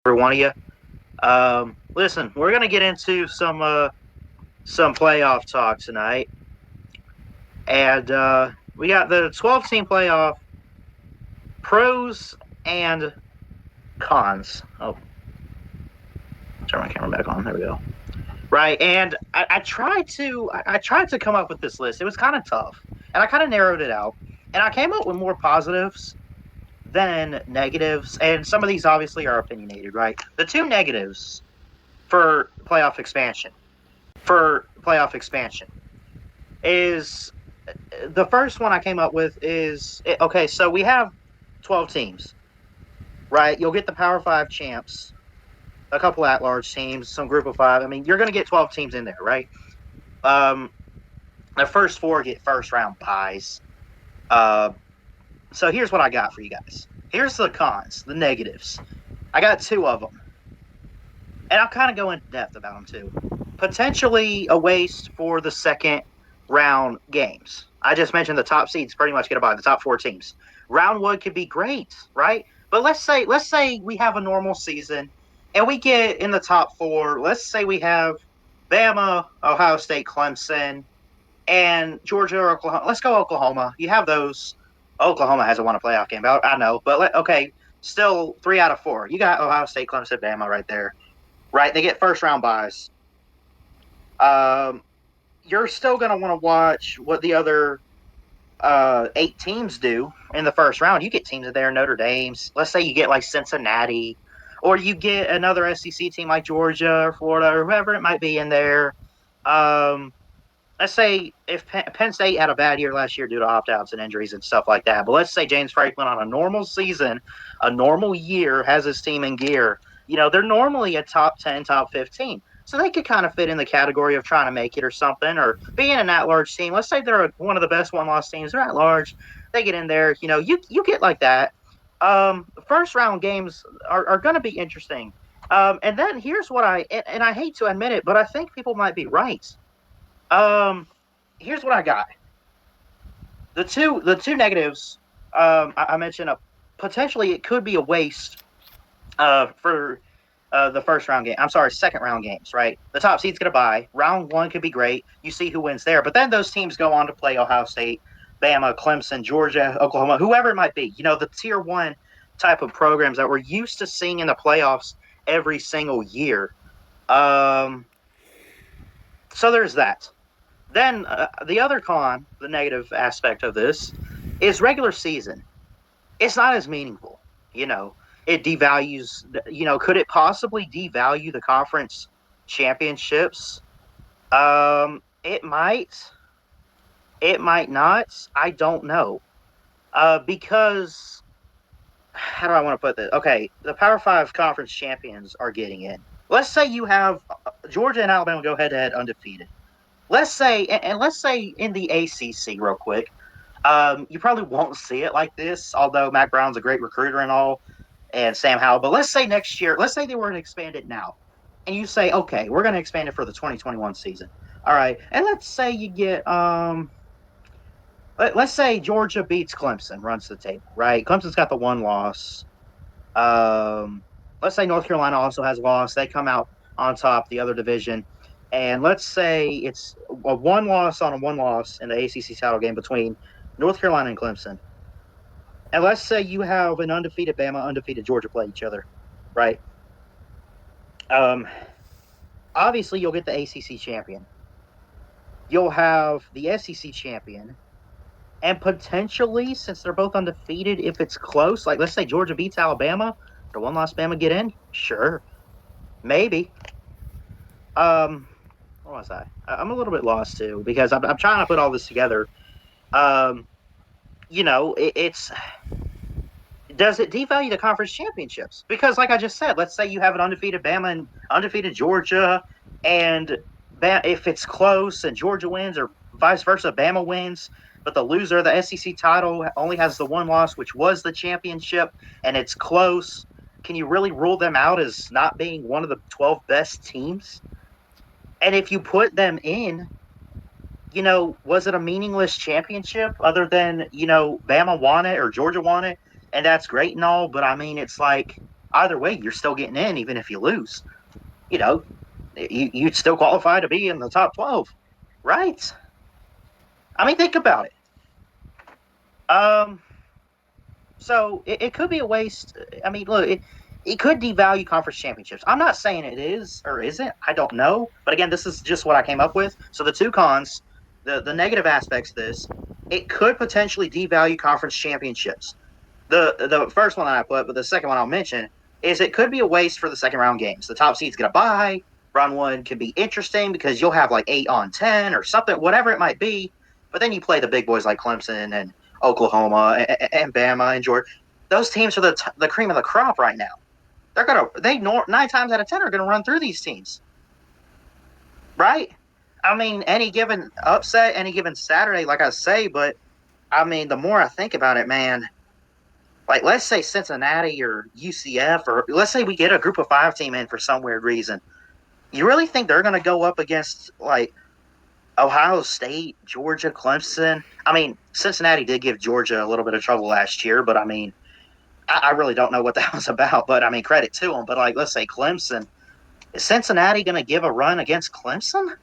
every one of you. Listen, we're gonna get into some playoff talk tonight, and we got the 12-team playoff pros and cons. Oh, turn my camera back on. There we go. Right, and I tried to come up with this list. It was kind of tough, and I kind of narrowed it out, and I came up with more positives than negatives, and some of these obviously are opinionated. Right, the two negatives for playoff expansion is the first one I came up with is okay. So we have 12 teams, right? You'll get the Power Five champs, a couple at-large teams, some Group of Five. I mean, you're going to get 12 teams in there, right? Um, the first four get first-round buys. Uh, so here's what I got for you guys. Here's the cons, the negatives. I got two of them, and I'll kind of go into depth about them too. Potentially a waste for the second round games. I just mentioned the top seeds pretty much get a bye, the top four teams. Round one could be great, right? But let's say we have a normal season and we get in the top four. Let's say we have Bama, Ohio State, Clemson, and Georgia or Oklahoma. Let's go Oklahoma. You have those. Oklahoma hasn't won a playoff game, I know, but okay, still 3 out of 4. You got Ohio State, Clemson, Bama right there, right? They get first round buys. Um, you're still going to want to watch what the other 8 teams do in the first round. You get teams in there, Notre Dame's. Let's say you get like Cincinnati, or you get another SEC team like Georgia or Florida or whoever it might be in there. Um, let's say if Penn State had a bad year last year due to opt outs and injuries and stuff like that, but let's say James Franklin on a normal season, a normal year, has his team in gear. They're normally a top 10, top 15. So they could kind of fit in the category of trying to make it or something, or being an at-large team. Let's say they're one of the best one-loss teams. They're at-large. They get in there. You get like that. First-round games are going to be interesting. And then here's what and I hate to admit it, but I think people might be right. Here's what I got. The two negatives. I mentioned potentially it could be a waste for the first round game. I'm sorry, second round games, right? The top seed's going to bye. Round one could be great. You see who wins there. But then those teams go on to play Ohio State, Bama, Clemson, Georgia, Oklahoma, whoever it might be. The tier one type of programs that we're used to seeing in the playoffs every single year. So there's that. Then the other con, the negative aspect of this, is regular season. It's not as meaningful. It devalues. Could it possibly devalue the conference championships? It might. It might not. I don't know. Because how do I want to put this? Okay, the Power Five conference champions are getting in. Let's say you have Georgia and Alabama go head to head undefeated. Let's say, and let's say in the ACC, real quick, you probably won't see it like this, although Mac Brown's a great recruiter and all, and Sam Howell. But let's say next year, let's say they were to expand it now, and you say, okay, we're going to expand it for the 2021 season. All right, and let's say you get, let's say Georgia beats Clemson, runs the table, right? Clemson's got the one loss. Let's say North Carolina also has a loss. They come out on top, the other division. And let's say it's a one loss on a one loss in the ACC title game between North Carolina and Clemson. And let's say you have an undefeated Bama, undefeated Georgia play each other, right? Um, Obviously, you'll get the ACC champion. You'll have the SEC champion. And potentially, since they're both undefeated, if it's close, like let's say Georgia beats Alabama, the one loss Bama get in, sure, maybe. What was I? I'm a little bit lost too because I'm trying to put all this together. Um, it's does it devalue the conference championships? Because, like I just said, let's say you have an undefeated Bama and undefeated Georgia, and if it's close and Georgia wins, or vice versa, Bama wins, but the loser of the SEC title only has the one loss, which was the championship, and it's close. Can you really rule them out as not being one of the 12 best teams? And if you put them in, was it a meaningless championship other than, Bama won it or Georgia won it? And that's great and all, but I mean, it's like, either way, you're still getting in, even if you lose. You know, you'd still qualify to be in the top 12, right? I mean, think about it. Um, so it could be a waste. I mean, look, it could devalue conference championships. I'm not saying it is or isn't. I don't know. But again, this is just what I came up with. So the two cons, the negative aspects of this, it could potentially devalue conference championships. The first one that I put, but the second one I'll mention is it could be a waste for the second round games. The top seed's gonna bye. Round one could be interesting because you'll have like 8 on 10 or something, whatever it might be. But then you play the big boys like Clemson and Oklahoma and Bama and Georgia. Those teams are the cream of the crop right now. They 9 times out of 10 are gonna run through these teams, right? I mean, any given upset, any given Saturday, like I say, but I mean, the more I think about it, man, like let's say Cincinnati or UCF, or let's say we get a group of 5 team in for some weird reason. You really think they're going to go up against like Ohio State, Georgia, Clemson? I mean, Cincinnati did give Georgia a little bit of trouble last year, but I mean, I really don't know what that was about. But I mean, credit to them. But like, let's say Clemson, is Cincinnati going to give a run against Clemson?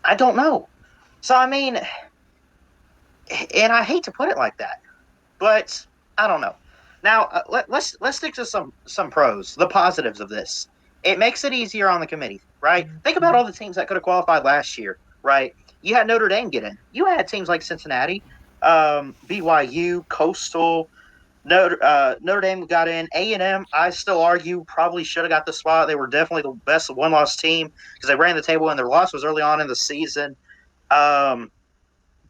I don't know. So I mean, and I hate to put it like that, but I don't know. Now let's stick to some pros, the positives of this. It makes it easier on the committee, right? Think about all the teams that could have qualified last year, right? You had Notre Dame get in. You had teams like Cincinnati, BYU, Coastal. Notre Dame got in. A&M, I still argue, probably should have got the spot. They were definitely the best one-loss team because they ran the table and their loss was early on in the season. Um,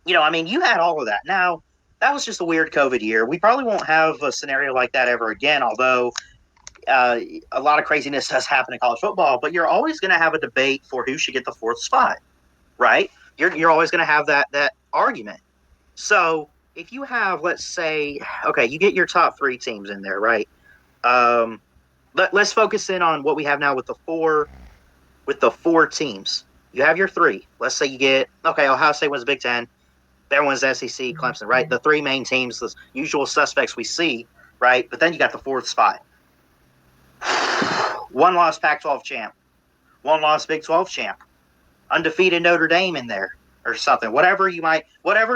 I mean, you had all of that. Now, that was just a weird COVID year. We probably won't have a scenario like that ever again, although a lot of craziness does happen in college football. But you're always going to have a debate for who should get the 4th spot, right? You're always going to have that argument. So if you have, let's say, okay, you get your top 3 teams in there, right? Let's focus in on what we have now with the 4 teams. You have your 3. Let's say you get Ohio State wins the Big Ten. Everyone's SEC, Clemson, right? The 3 main teams, the usual suspects we see, right? But then you got the 4th spot. 1 loss Pac-12 champ, 1 loss Big 12 champ, undefeated Notre Dame in there or something. Whatever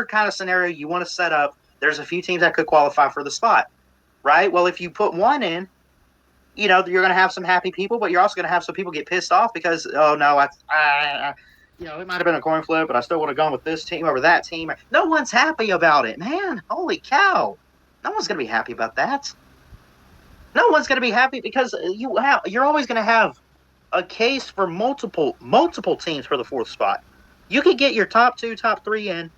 kind of scenario you want to set up, there's a few teams that could qualify for the spot, right? Well, if you put 1 in, you're going to have some happy people, but you're also going to have some people get pissed off because, oh, no, it might have been a coin flip, but I still would have gone with this team over that team. No one's happy about it, man. Holy cow. No one's going to be happy about that. No one's going to be happy because you're always going to have a case for multiple teams for the 4th spot. You could get your top 2, top 3 in.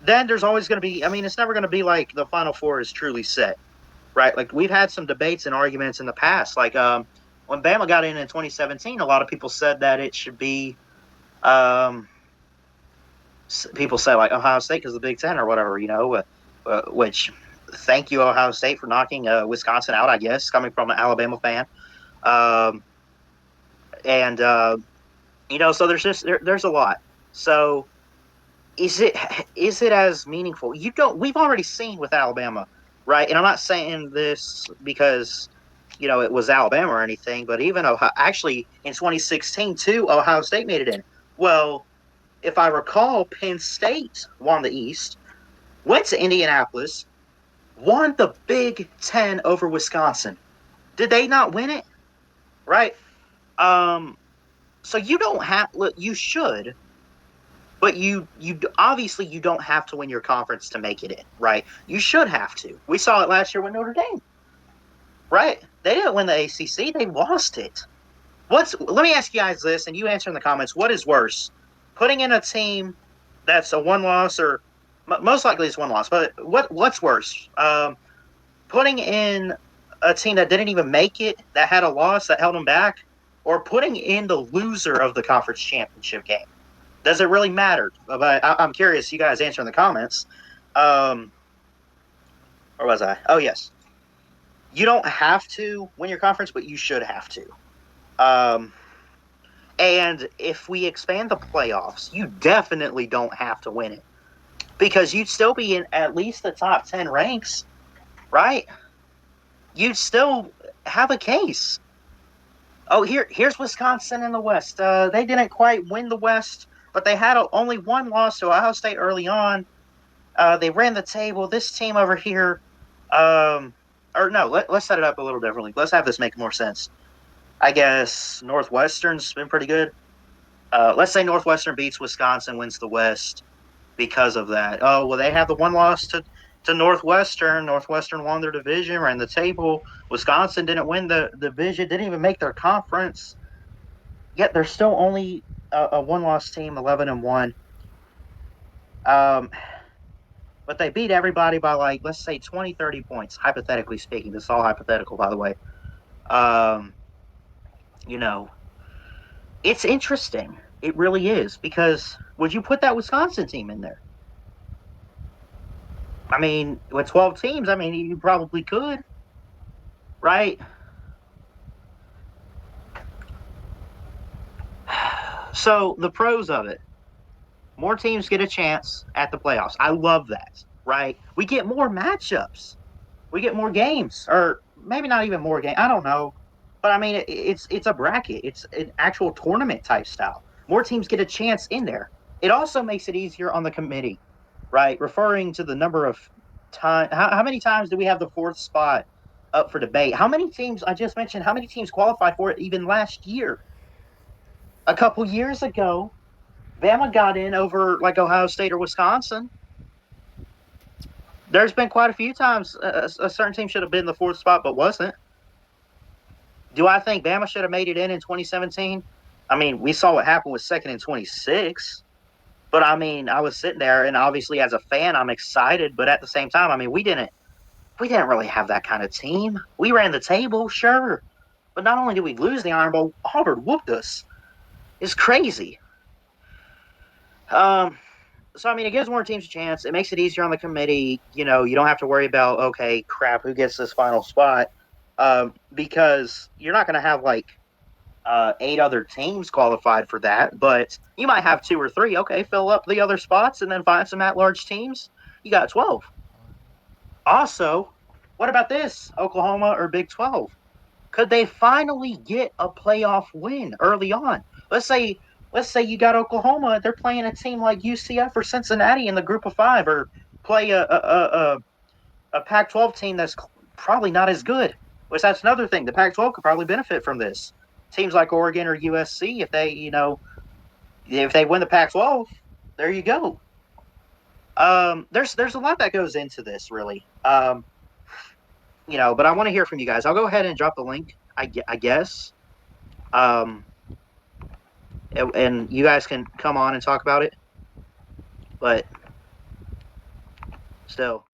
Then there's always going to be, I mean, it's never going to be like the Final Four is truly set, right? Like we've had some debates and arguments in the past. Like when Bama got in 2017, a lot of people said that it should be people say like Ohio State because of the Big Ten or whatever, which thank you Ohio State for knocking Wisconsin out, I guess, coming from an Alabama fan. So there's a lot. So is it as meaningful? We've already seen with Alabama, right? And I'm not saying this because it was Alabama or anything, but even actually in 2016 too, Ohio State made it in. Well, if I recall, Penn State won the East, went to Indianapolis, won the Big Ten over Wisconsin. Did they not win it? Right? So you don't have. Look, you should, but you obviously you don't have to win your conference to make it in, right? You should have to. We saw it last year with Notre Dame, right? They didn't win the ACC; they lost it. Let me ask you guys this, and you answer in the comments. What is worse, putting in a team that's a 1 loss, or most likely it's 1 loss, but what's worse, putting in a team that didn't even make it, that had a loss that held them back, or putting in the loser of the conference championship game? Does it really matter? But I'm curious. You guys answer in the comments. Where was I? Oh, yes. You don't have to win your conference, but you should have to. And if we expand the playoffs, you definitely don't have to win it because you'd still be in at least the top 10 ranks, right? You'd still have a case. Oh, here's Wisconsin in the West. They didn't quite win the West, but they had only one loss to Ohio State early on. They ran the table. This team over here, or no, let's set it up a little differently. Let's have this make more sense. I guess Northwestern's been pretty good. Let's say Northwestern beats Wisconsin, wins the West because of that. Oh, well, they have the one loss to Northwestern. Northwestern won their division, ran the table. Wisconsin didn't win the division, didn't even make their conference. Yet they're still only a one loss team, 11-1. Um, but they beat everybody by like, let's say 20, 30 points, hypothetically speaking. This is all hypothetical, by the way. Um, you know, it's interesting. It really is, because would you put that Wisconsin team in there? I mean, with 12 teams, I mean, you probably could, right? So the pros of it, more teams get a chance at the playoffs. I love that, right? We get more matchups. We get more games, or maybe not even more games. I don't know, but I mean, it's a bracket. It's an actual tournament type style. More teams get a chance in there. It also makes it easier on the committee, right? Referring to the number of time, how many times do we have the fourth spot up for debate? How many teams? I just mentioned how many teams qualified for it even last year? A couple years ago, Bama got in over like Ohio State or Wisconsin. There's been quite a few times a certain team should have been the fourth spot but wasn't. Do I think Bama should have made it in 2017? I mean, we saw what happened with second and 26. But I mean, I was sitting there, and obviously as a fan, I'm excited. But at the same time, I mean, we didn't really have that kind of team. We ran the table, sure, but not only did we lose the Iron Bowl, Auburn whooped us. It's crazy. Um, so I mean, it gives more teams a chance. It makes it easier on the committee. You don't have to worry about, okay, crap, who gets this final spot, because you're not going to have like eight other teams qualified for that, but you might have two or three. Okay, fill up the other spots and then find some at-large teams. You got 12. Also, what about this, Oklahoma or Big 12? Could they finally get a playoff win early on? Let's say you got Oklahoma. They're playing a team like UCF or Cincinnati in the Group of Five, or play a Pac-12 team that's probably not as good. Which that's another thing. The Pac-12 could probably benefit from this. Teams like Oregon or USC, if they win the Pac-12, there you go. There's a lot that goes into this, really. But I want to hear from you guys. I'll go ahead and drop the link, I guess. Um, and you guys can come on and talk about it. But still.